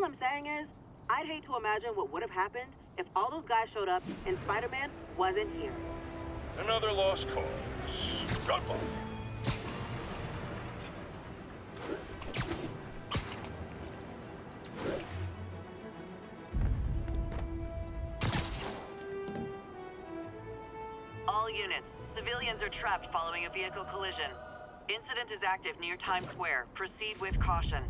I'm saying is, I'd hate to imagine what would have happened if all those guys showed up and Spider-Man wasn't here. Another lost cause. Got one. All units, civilians are trapped following a vehicle collision. Incident is active near Times Square. Proceed with caution.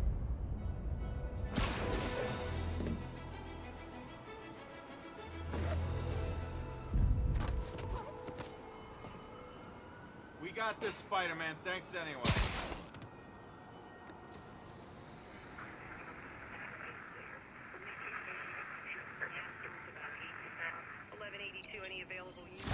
We got this, Spider-Man. Thanks anyway. 1182, any available units?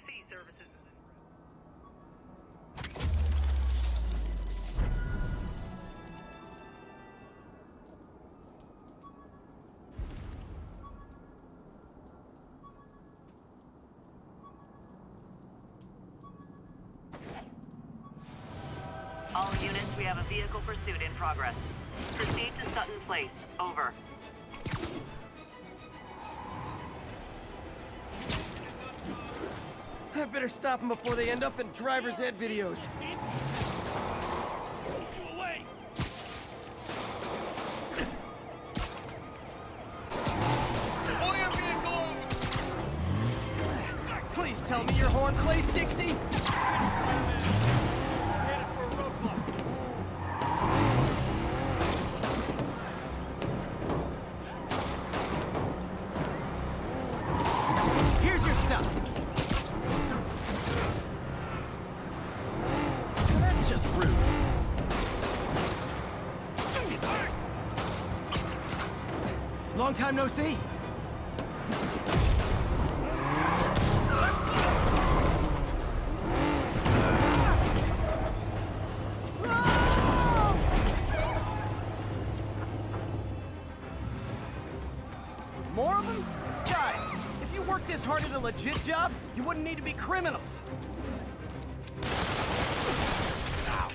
City services. All units, we have a vehicle pursuit in progress. Proceed to Sutton Place. Over. I better stop them before they end up in driver's ed videos. Away! Pull your vehicle! Please tell me your horn plays Dixie. Headed for a roadblock. Here's your stuff. That's just rude. Long time no see. More of them? Guys, if you worked this hard at a legit job, you wouldn't need to be criminals. Ow.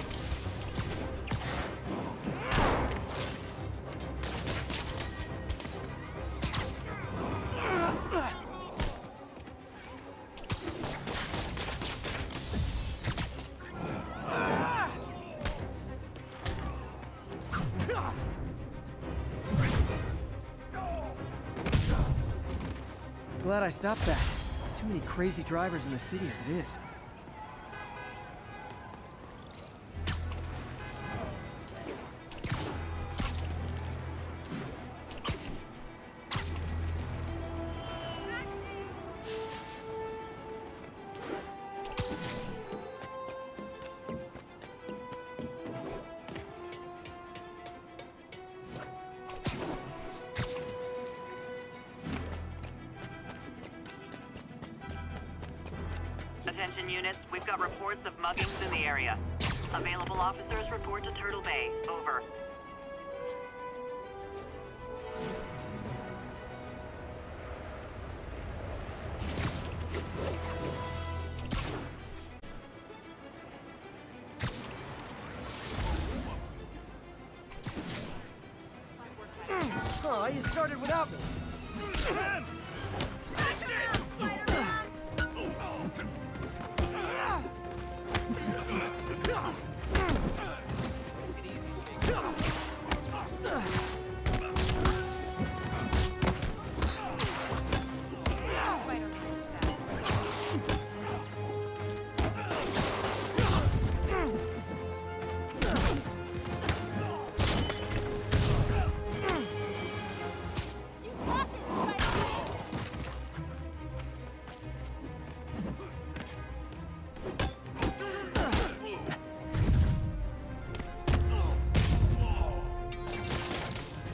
Glad I stopped that. Too many crazy drivers in the city as it is. Attention units, we've got reports of muggings in the area. Available officers report to Turtle Bay. Over. why you started without me.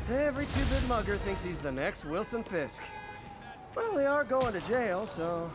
Every two-bit mugger thinks he's the next Wilson Fisk. Well, they are going to jail, so...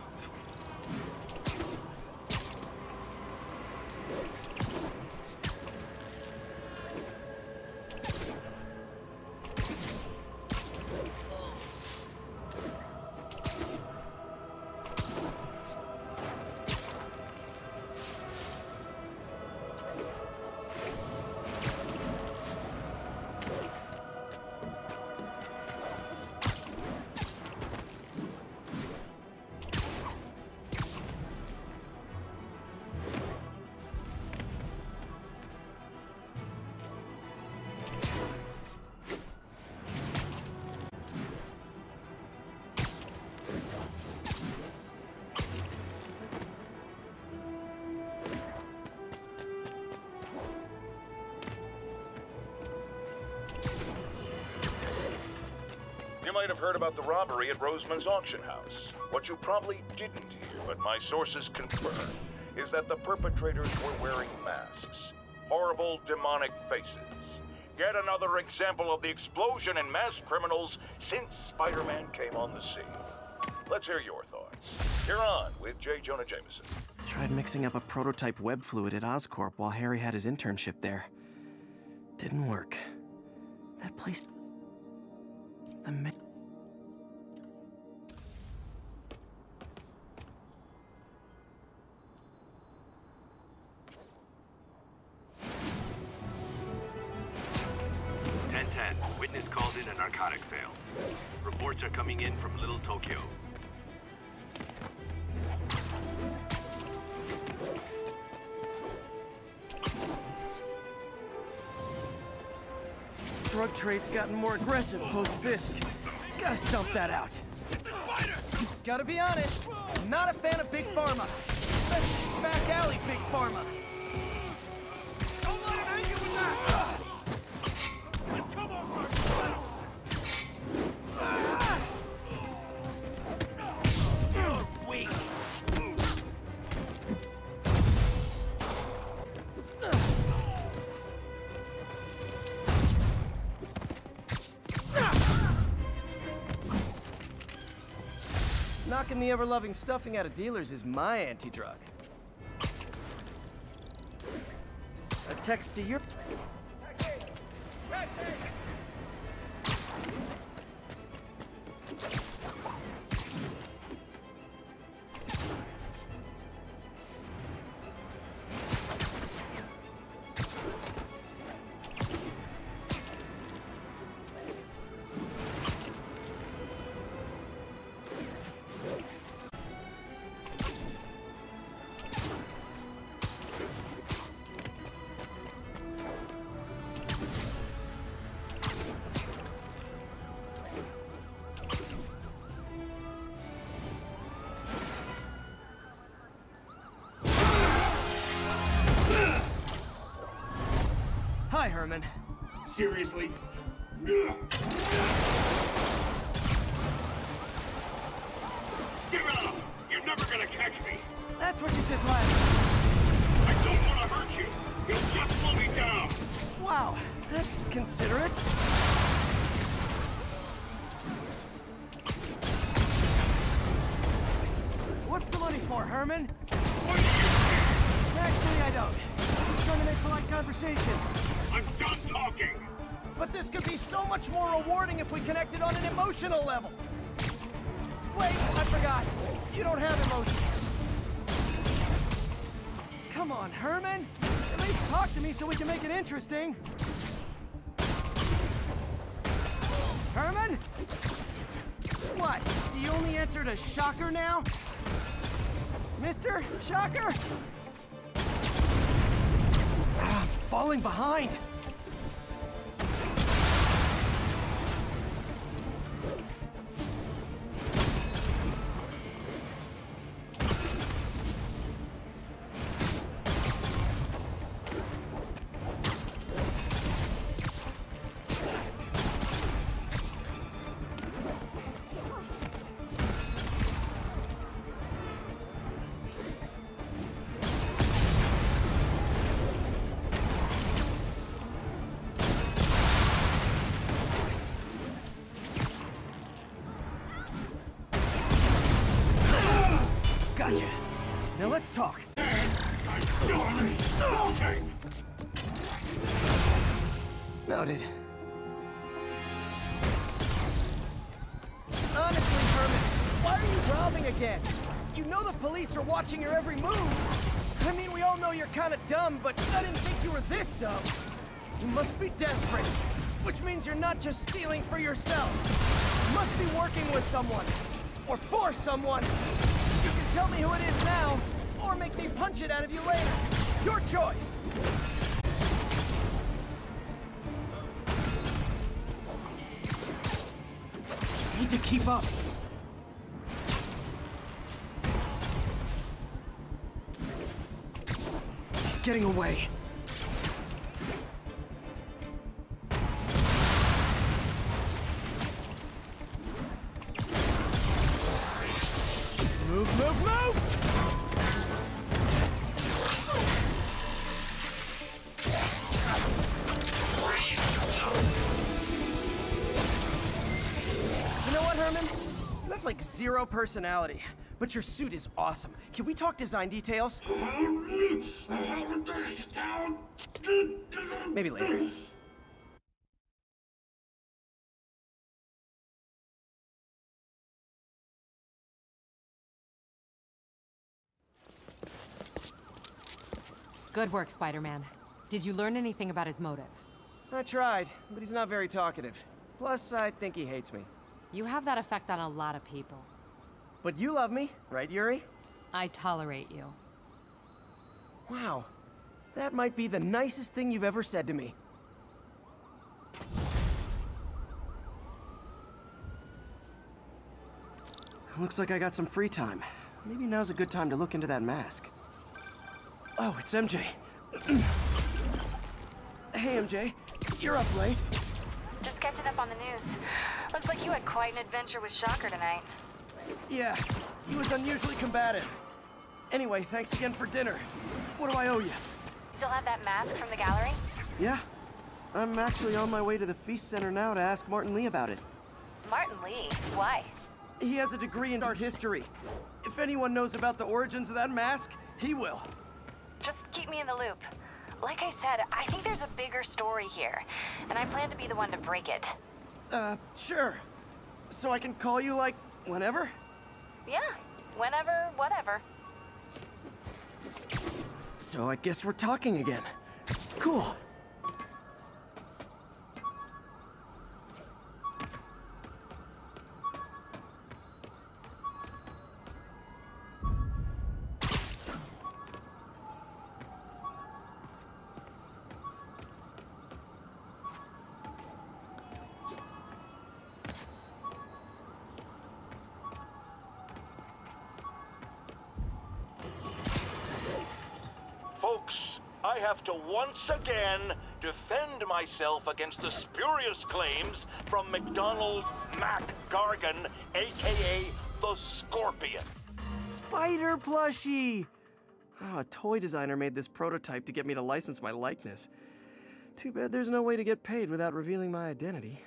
You might have heard about the robbery at Roseman's auction house. What you probably didn't hear, but my sources confirm, is that the perpetrators were wearing masks. Horrible, demonic faces. Yet another example of the explosion in mass criminals since Spider-Man came on the scene. Let's hear your thoughts. You're on with J. Jonah Jameson. Tried mixing up a prototype web fluid at Oscorp while Harry had his internship there. Didn't work. That place... The 1010, witness called in a narcotic sale. Reports are coming in from Little Tokyo. drug trade's gotten more aggressive post-Fisk. Gotta stomp that out. Gotta be honest, I'm not a fan of Big Pharma. Especially back alley Big Pharma. Don't let him hang you with that! Come on, Mark! You're weak! Knocking the ever-loving stuffing out of dealers is my anti-drug. A text to your... Hi, Herman. Seriously? Give it up! You're never gonna catch me! That's what you said last. I don't want to hurt you! You'll just slow me down! Wow, that's considerate. What's the money for, Herman? What do you... Actually, I don't. I'm just trying to make polite conversation. I'm done talking! But this could be so much more rewarding if we connected on an emotional level. Wait, I forgot. You don't have emotions. Come on, Herman. At least talk to me so we can make it interesting. Herman? Herman? What? The only answer to Shocker now? Mr. Shocker? Ah, I'm falling behind. Gotcha. Now let's talk. Noted. Honestly, Herman, why are you robbing again? You know the police are watching your every move. I mean, we all know you're kind of dumb, but I didn't think you were this dumb. You must be desperate, which means you're not just stealing for yourself. You must be working with someone, or for someone. You can tell me who it is now, or make me punch it out of you later. Your choice. I need to keep up. He's getting away. Move, move, move! You know what, Herman? You have like zero personality, but your suit is awesome. Can we talk design details? Maybe later. Good work, Spider-Man. Did you learn anything about his motive? I tried, but he's not very talkative. Plus, I think he hates me. You have that effect on a lot of people. But you love me, right, Yuri? I tolerate you. Wow. That might be the nicest thing you've ever said to me. Looks like I got some free time. Maybe now's a good time to look into that mask. Oh, it's MJ. Hey, MJ. You're up late. Just catching up on the news. Looks like you had quite an adventure with Shocker tonight. Yeah, he was unusually combative. Anyway, thanks again for dinner. What do I owe you? Still have that mask from the gallery? Yeah. I'm actually on my way to the Feast Center now to ask Martin Lee about it. Martin Lee? Why? He has a degree in art history. If anyone knows about the origins of that mask, he will. Just keep me in the loop. Like I said, I think there's a bigger story here, and I plan to be the one to break it. Sure. So I can call you, like, whenever? Yeah, whenever, whatever. So I guess we're talking again. Cool. Folks, I have to once again defend myself against the spurious claims from McDonald Mac Gargan, aka the Scorpion. Spider plushie! Oh, a toy designer made this prototype to get me to license my likeness. Too bad there's no way to get paid without revealing my identity.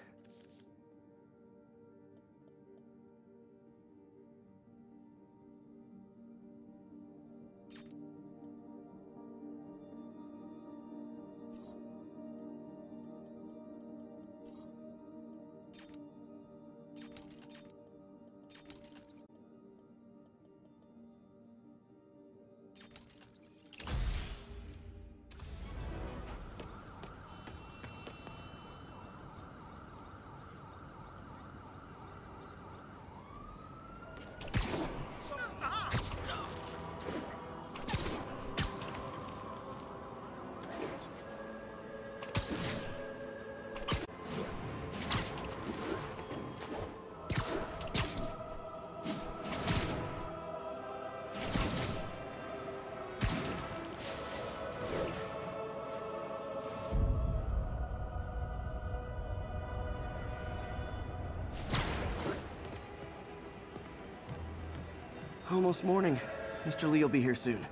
Almost morning. Mr. Lee will be here soon.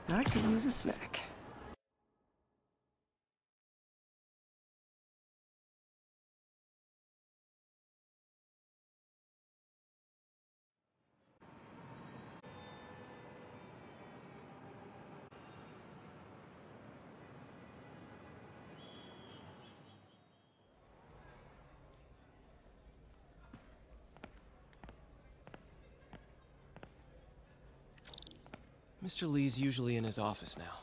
I could use a snack. Mr. Lee's usually in his office now.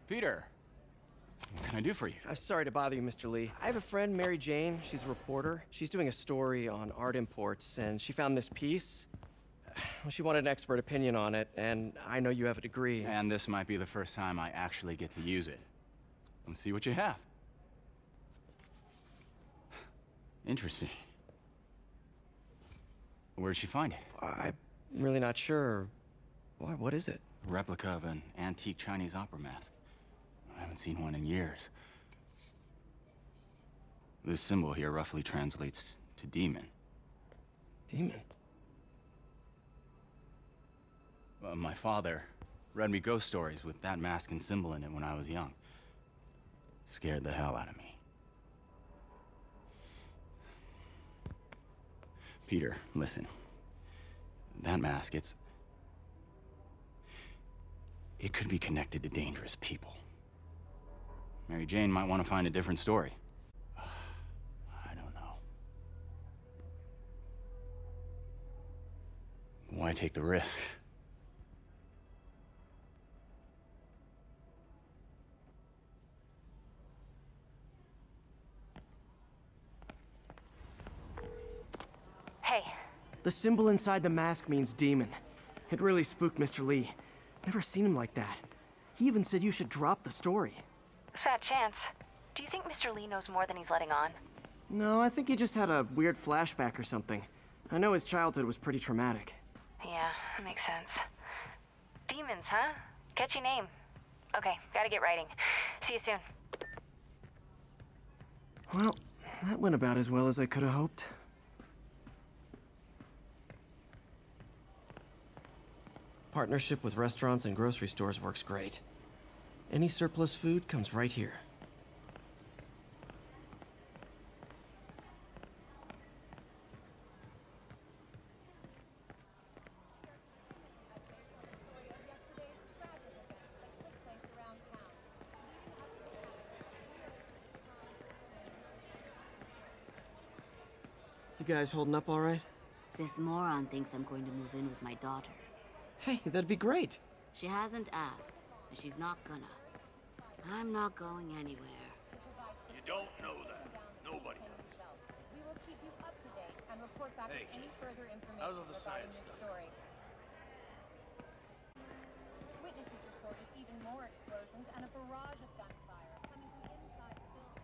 Peter, what can I do for you? I'm sorry to bother you, Mr. Lee. I have a friend, Mary Jane. She's a reporter. She's doing a story on art imports, and she found this piece. Well, she wanted an expert opinion on it, and I know you have a degree. And this might be the first time I actually get to use it. Let's see what you have. Interesting. Where'd she find it? I'm really not sure. Why, what is it? A replica of an antique Chinese opera mask. I haven't seen one in years. This symbol here roughly translates to demon. Demon? My father read me ghost stories with that mask and symbol in it when I was young. Scared the hell out of me. Peter, listen. That mask, it could be connected to dangerous people. Mary Jane might want to find a different story. I don't know. Why take the risk? Hey. The symbol inside the mask means demon. It really spooked Mr. Lee. Never seen him like that. He even said you should drop the story. Fat chance. Do you think Mr. Lee knows more than he's letting on? No, I think he just had a weird flashback or something. I know his childhood was pretty traumatic. Yeah, makes sense. Demons, huh? Catchy name. Okay, gotta get writing. See you soon. Well, that went about as well as I could have hoped. Partnership with restaurants and grocery stores works great. Any surplus food comes right here. You guys holding up all right? This moron thinks I'm going to move in with my daughter. Hey, that'd be great. She hasn't asked, and she's not gonna. I'm not going anywhere. You don't know that. Nobody does. We will keep you up to date and report back with any further information how's all the regarding science the stuff? story. Witnesses reported even more explosions and a barrage of gunfire coming from inside the building.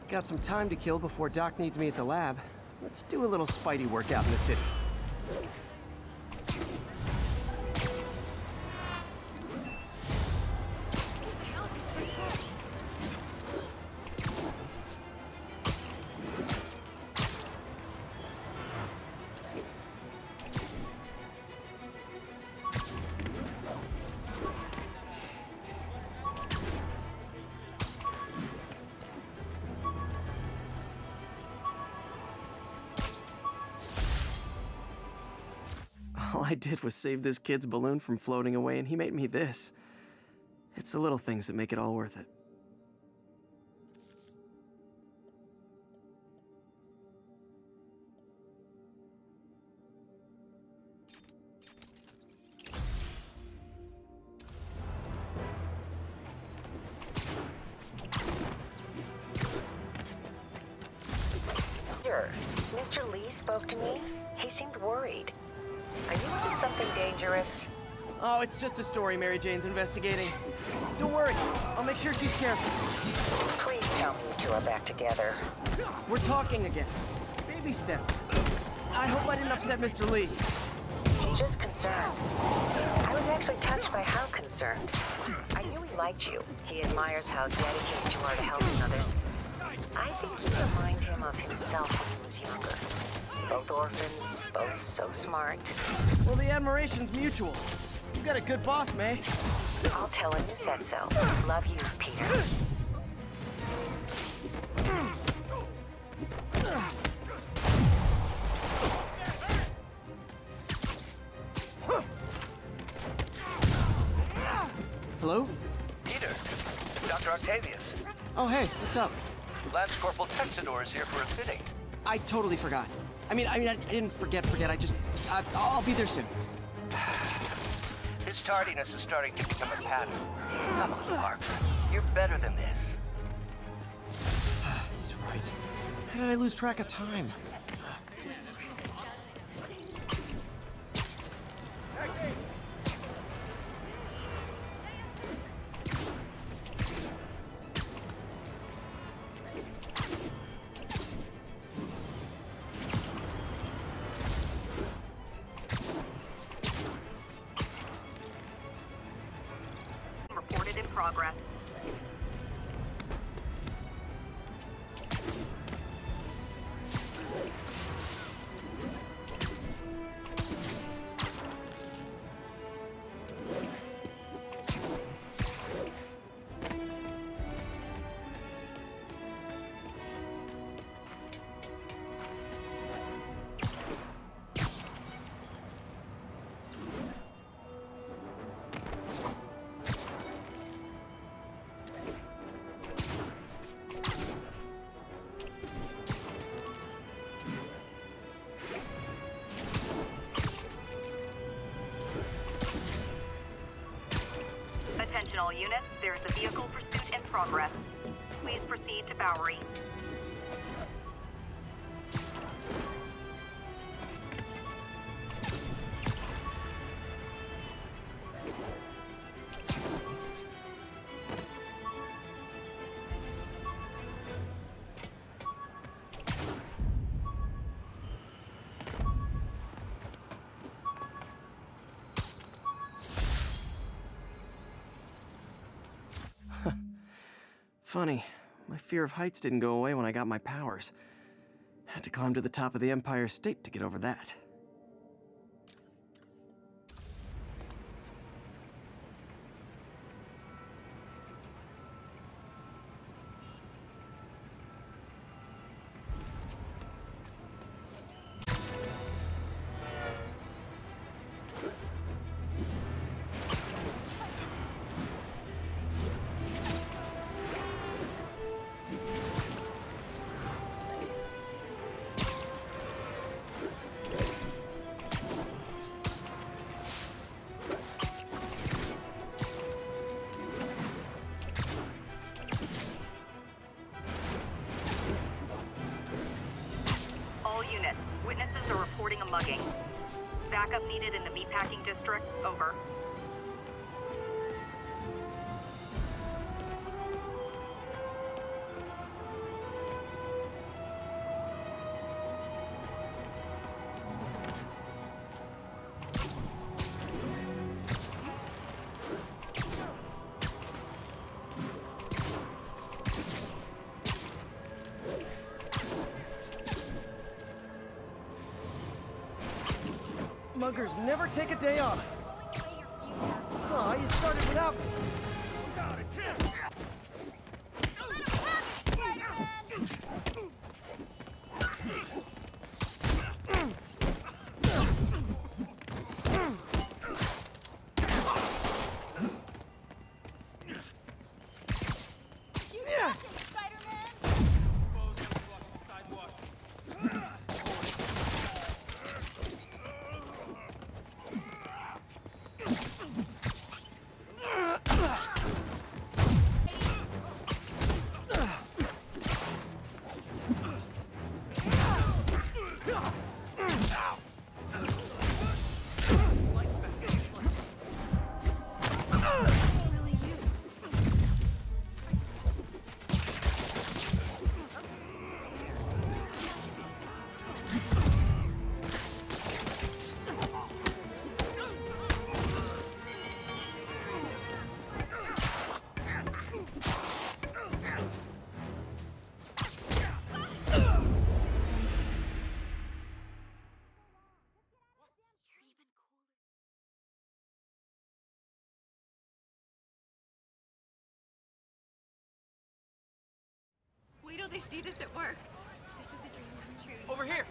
After Got some time to kill before Doc needs me at the lab. Let's do a little Spidey workout in the city. I did was save this kid's balloon from floating away, and he made me this. It's the little things that make it all worth it. Mr. Lee spoke to me. He seemed worried. Are you up to something dangerous? Oh, it's just a story Mary Jane's investigating. Don't worry, I'll make sure she's careful. Please tell me you two are back together. We're talking again. Baby steps. I hope I didn't upset Mr. Lee. Just concerned. I was actually touched by how concerned. I knew he liked you. He admires how dedicated you are to helping others. I think you remind him of himself when he was younger. Both orphans, both so smart. Well, the admiration's mutual. You got a good boss, May. I'll tell him you said so. Love you, Peter. Hello? Peter, Dr. Octavius. Oh, hey, what's up? Lance Corporal Texador is here for a fitting. I totally forgot. I didn't forget. I'll be there soon. His tardiness is starting to become a pattern. Come on, Parker. You're better than this. He's right. How did I lose track of time? Reported in progress. Attention all units, there is a vehicle pursuit in progress. Please proceed to Bowery. Funny, my fear of heights didn't go away when I got my powers. Had to climb to the top of the Empire State to get over that. Witnesses are reporting a mugging. Backup needed in the meatpacking district. Over. Muggers never take a day off. Oh, you started without me. over here.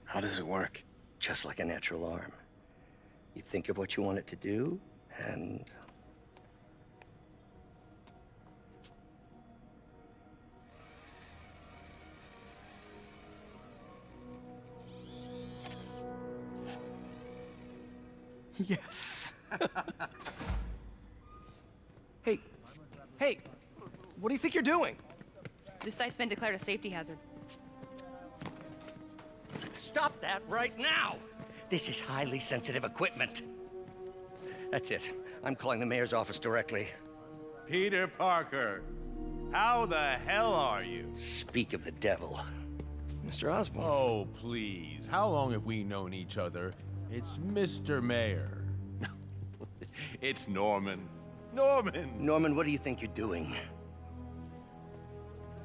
How does it work? Just like a natural arm. You think of what you want it to do, and... Yes. Hey, what do you think you're doing? This site's been declared a safety hazard. Stop that right now! This is highly sensitive equipment. That's it. I'm calling the mayor's office directly. Peter Parker, how the hell are you? Speak of the devil. Mr. Osborn. Oh, please. How long have we known each other? It's Mr. Mayor. It's Norman. Norman! Norman, what do you think you're doing?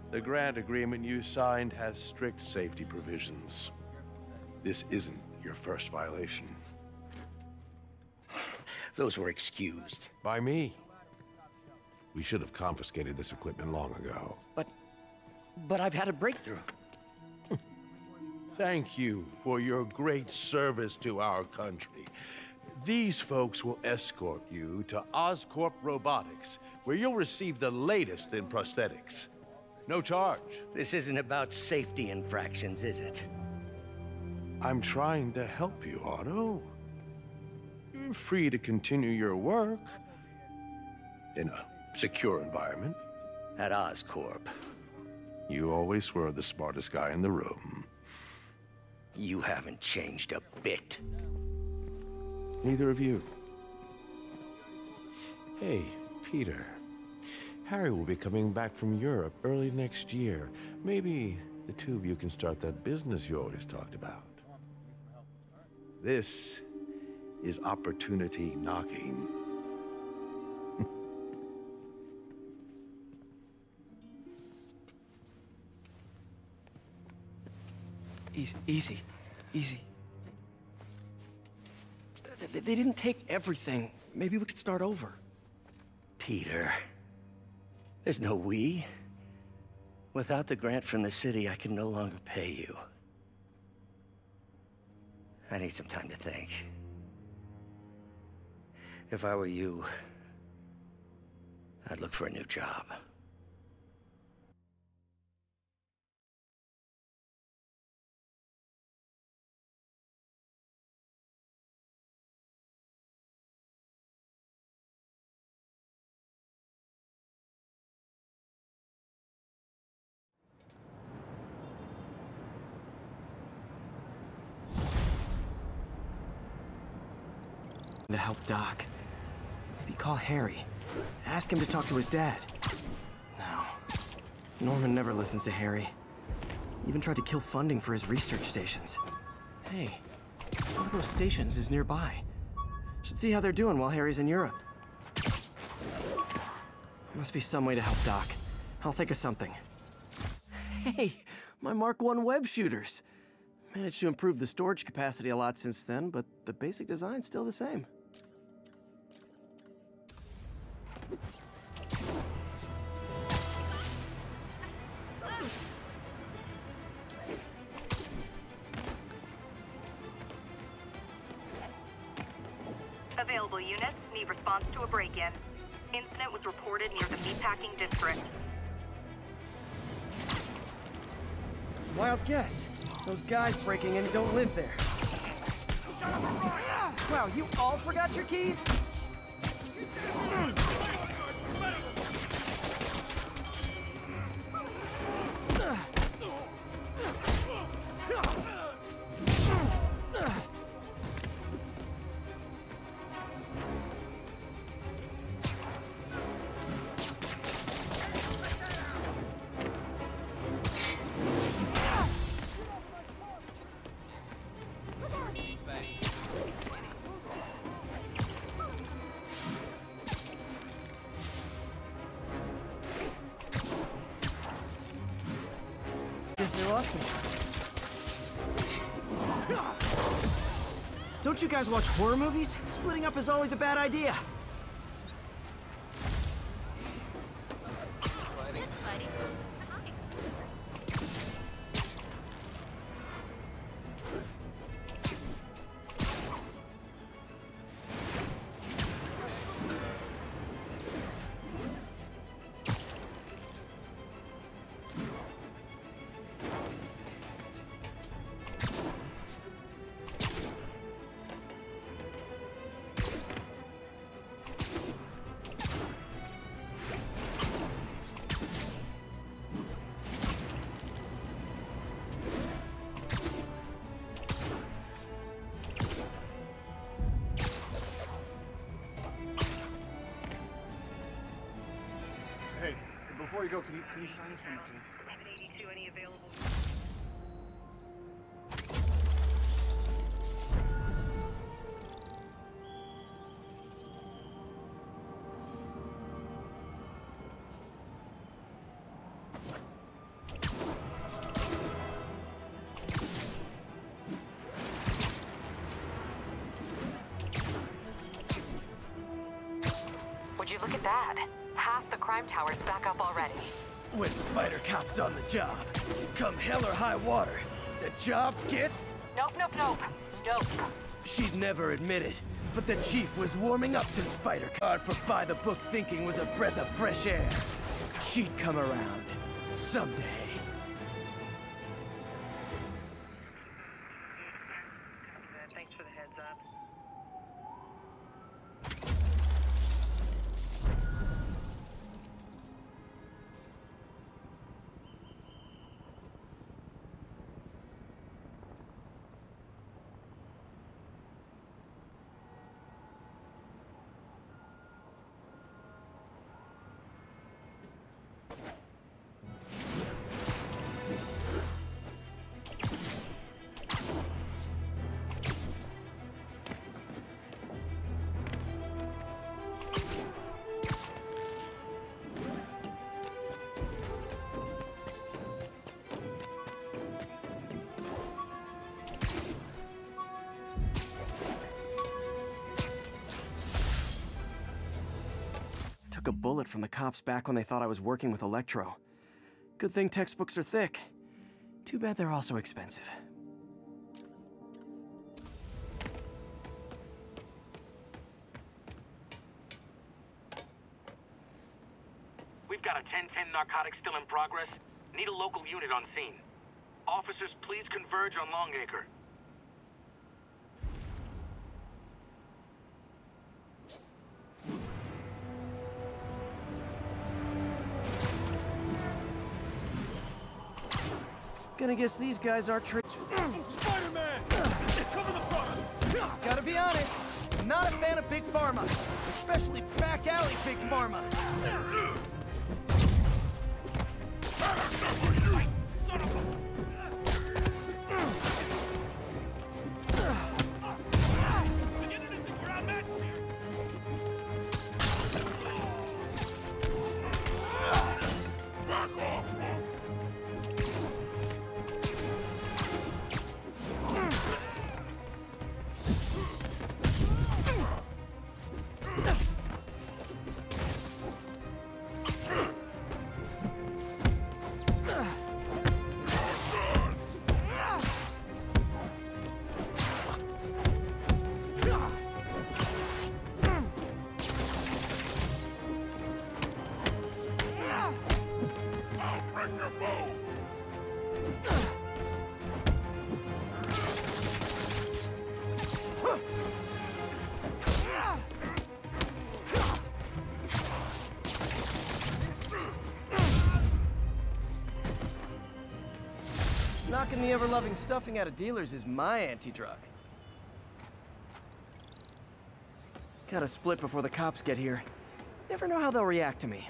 The grant agreement you signed has strict safety provisions. This isn't your first violation. Those were excused. By me. We should have confiscated this equipment long ago. But I've had a breakthrough. Thank you for your great service to our country. These folks will escort you to Oscorp Robotics, where you'll receive the latest in prosthetics. No charge. This isn't about safety infractions, is it? I'm trying to help you, Otto. You're free to continue your work in a secure environment. At Oscorp. You always were the smartest guy in the room. You haven't changed a bit. Neither of you. Hey, Peter. Harry will be coming back from Europe early next year. Maybe the two of you can start that business you always talked about. This is opportunity knocking. Easy. They didn't take everything. Maybe we could start over. Peter, there's no we. Without the grant from the city, I can no longer pay you. I need some time to think. If I were you, I'd look for a new job. To help Doc. Maybe call Harry. Ask him to talk to his dad. No. Norman never listens to Harry. Even tried to kill funding for his research stations. Hey, one of those stations is nearby. Should see how they're doing while Harry's in Europe. Must be some way to help Doc. I'll think of something. Hey, my Mark I web shooters. Managed to improve the storage capacity a lot since then, but the basic design's still the same. units need response to a break-in. Incident was reported near the meatpacking district. Wild guess. Those guys breaking in don't live there. Wow, you all forgot your keys? Don't you guys watch horror movies? Splitting up is always a bad idea. Hey, before you go, can you sign this for me, please? 782, any available? Would you look at that? Half the crime tower's back up already. When Spider Cop's on the job, come hell or high water, the job gets... Nope, nope, nope. Nope. She'd never admit it, but the chief was warming up to Spider Cop for by-the-book thinking was a breath of fresh air. She'd come around. Someday. Thanks for the heads up. Took a bullet from the cops back when they thought I was working with Electro. Good thing textbooks are thick. Too bad they're also expensive. We've got a 10-10 narcotic still in progress. Need a local unit on scene. Officers, please converge on Longacre. Gonna guess these guys are Spider-Man! Cover the front! Gotta be honest, not a fan of Big Pharma. Especially back alley Big Pharma. Son of a... Strike your bow! Knocking the ever-loving stuffing out of dealers is my anti-drug. Gotta split before the cops get here. Never know how they'll react to me.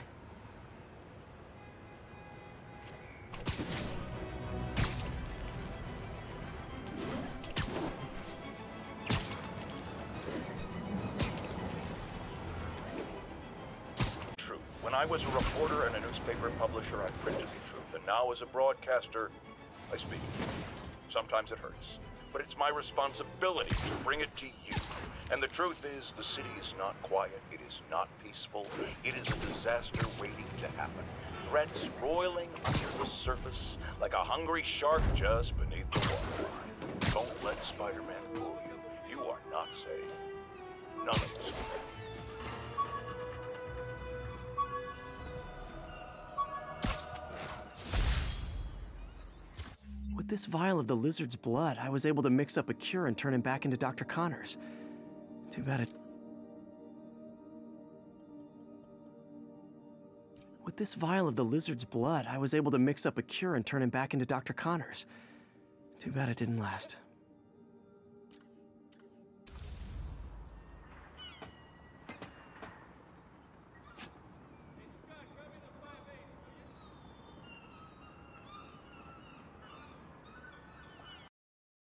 Truth. When I was a reporter and a newspaper publisher, I printed the truth. And now as a broadcaster, I speak it. Sometimes it hurts, but it's my responsibility to bring it to you. And the truth is, the city is not quiet. It is not peaceful. It is a disaster waiting to happen. Threats roiling under the surface like a hungry shark just beneath the water. Don't let Spider-Man fool you. You are not safe. None of us are. With this vial of the lizard's blood, I was able to mix up a cure and turn him back into Dr. Connors. Too bad it... With this vial of the lizard's blood, I was able to mix up a cure and turn him back into Dr. Connors. Too bad it didn't last.